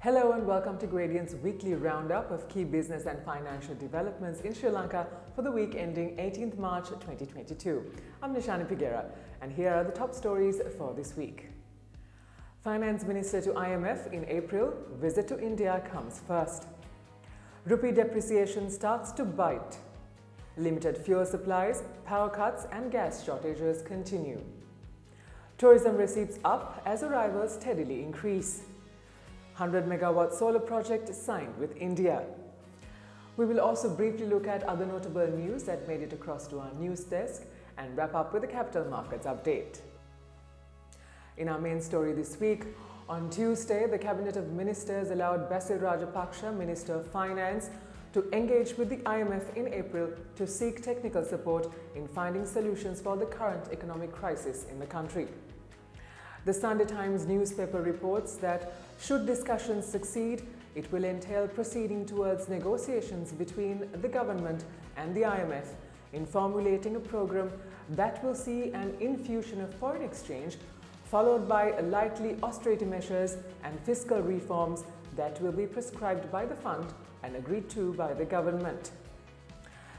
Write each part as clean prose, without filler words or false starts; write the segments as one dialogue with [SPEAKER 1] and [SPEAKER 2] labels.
[SPEAKER 1] Hello and welcome to Gradient's weekly roundup of key business and financial developments in Sri Lanka for the week ending 18th March 2022. I'm Roshaan and here are the top stories for this week. Finance Minister to IMF in April, visit to India comes first. Rupee depreciation starts to bite. Limited fuel supplies, power cuts and gas shortages continue. Tourism receipts up as arrivals steadily increase. 100 megawatt solar project signed with India. We will also briefly look at other notable news that made it across to our news desk and wrap up with the capital markets update. In our main story this week, on Tuesday, the Cabinet of Ministers allowed Basil Rajapaksa, Minister of Finance, to engage with the IMF in April to seek technical support in finding solutions for the current economic crisis in the country. The Sunday Times newspaper reports that should discussions succeed, it will entail proceeding towards negotiations between the government and the IMF in formulating a program that will see an infusion of foreign exchange followed by likely austerity measures and fiscal reforms that will be prescribed by the fund and agreed to by the government.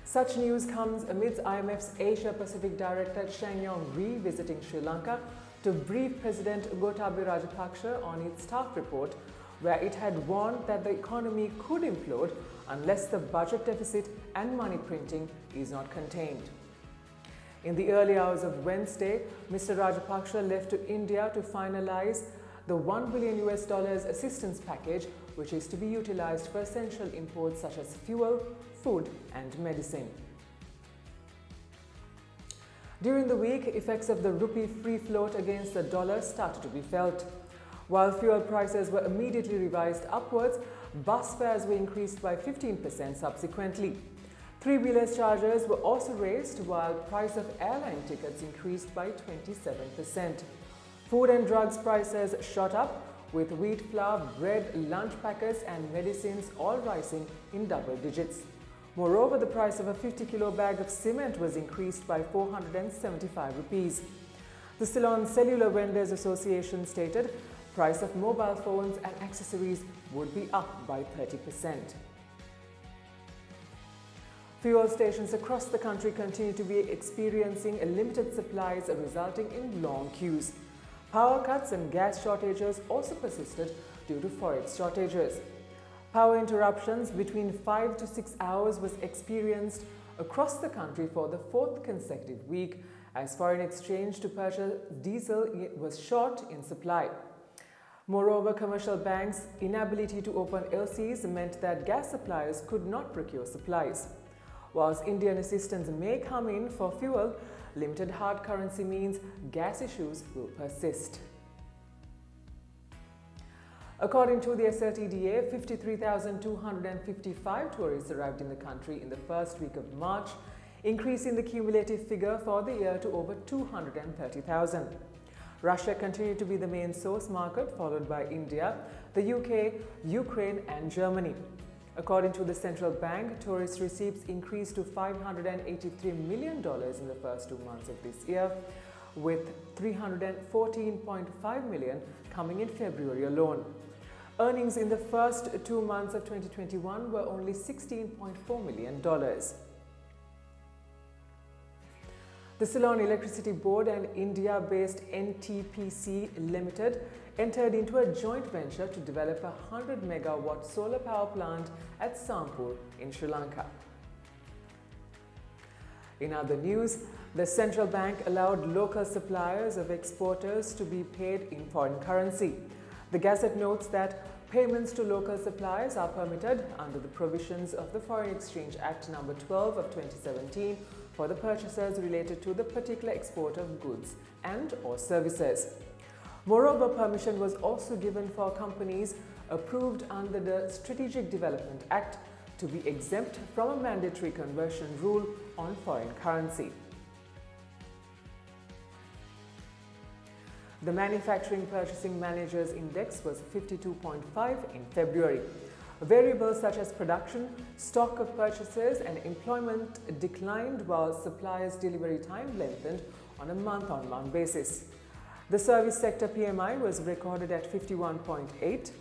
[SPEAKER 1] Such news comes amidst IMF's Asia-Pacific Director Changyong Rhee visiting Sri Lanka to brief President Gotabaya Rajapaksa on its staff report, where it had warned that the economy could implode unless the budget deficit and money printing is not contained. In the early hours of Wednesday, Mr. Rajapaksa left to India to finalize the $1 billion assistance package, which is to be utilized for essential imports such as fuel, food and medicine. During the week, effects of the rupee free float against the dollar started to be felt. While fuel prices were immediately revised upwards, bus fares were increased by 15% subsequently. Three-wheelers charges were also raised, while price of airline tickets increased by 27%. Food and drugs prices shot up, with wheat flour, bread, lunch packets and medicines all rising in double digits. Moreover, the price of a 50-kilo bag of cement was increased by 475 rupees. The Ceylon Cellular Vendors Association stated price of mobile phones and accessories would be up by 30%. Fuel stations across the country continue to be experiencing limited supplies, resulting in long queues. Power cuts and gas shortages also persisted due to forex shortages. Power interruptions between 5 to 6 hours was experienced across the country for the fourth consecutive week, as foreign exchange to purchase diesel was short in supply. Moreover, commercial banks' inability to open LCs meant that gas suppliers could not procure supplies. Whilst Indian assistance may come in for fuel, limited hard currency means gas issues will persist. According to the SLTDA, 53,255 tourists arrived in the country in the first week of March, increasing the cumulative figure for the year to over 230,000. Russia continued to be the main source market, followed by India, the UK, Ukraine and Germany. According to the central bank, tourist receipts increased to $583 million in the first 2 months of this year, with $314.5 million coming in February alone. Earnings in the first 2 months of 2021 were only $16.4 million. The Ceylon Electricity Board and India-based NTPC Limited entered into a joint venture to develop a 100 megawatt solar power plant at Sampur in Sri Lanka. In other news, the central bank allowed local suppliers of exporters to be paid in foreign currency. The Gazette notes that payments to local suppliers are permitted under the provisions of the Foreign Exchange Act No. 12 of 2017 for the purchases related to the particular export of goods and or services. Moreover, permission was also given for companies approved under the Strategic Development Act to be exempt from a mandatory conversion rule on foreign currency. The Manufacturing Purchasing Managers Index was 52.5 in February. Variables such as production, stock of purchases and employment declined, while suppliers' delivery time lengthened on a month-on-month basis. The service sector PMI was recorded at 51.8.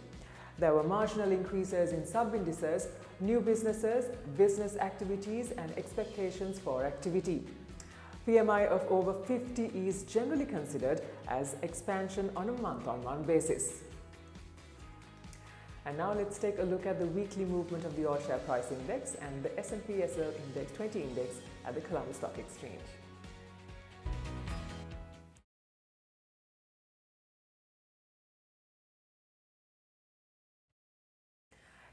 [SPEAKER 1] There were marginal increases in sub-indices, new businesses, business activities and expectations for activity. PMI of over 50 is generally considered as expansion on a month-on-month basis. And now let's take a look at the weekly movement of the All Share Price Index and the S&P SL Index 20 Index at the Colombo Stock Exchange.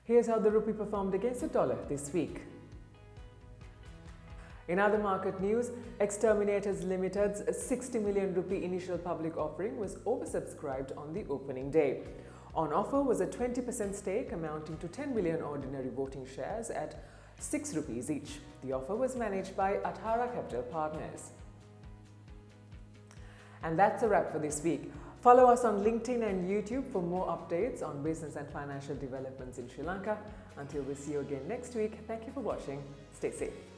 [SPEAKER 1] Here's how the rupee performed against the dollar this week. In other market news, Exterminators Limited's 60 million rupee initial public offering was oversubscribed on the opening day. On offer was a 20% stake amounting to 10 million ordinary voting shares at 6 rupees each. The offer was managed by Athara Capital Partners. And that's a wrap for this week. Follow us on LinkedIn and YouTube for more updates on business and financial developments in Sri Lanka. Until we see you again next week, thank you for watching. Stay safe.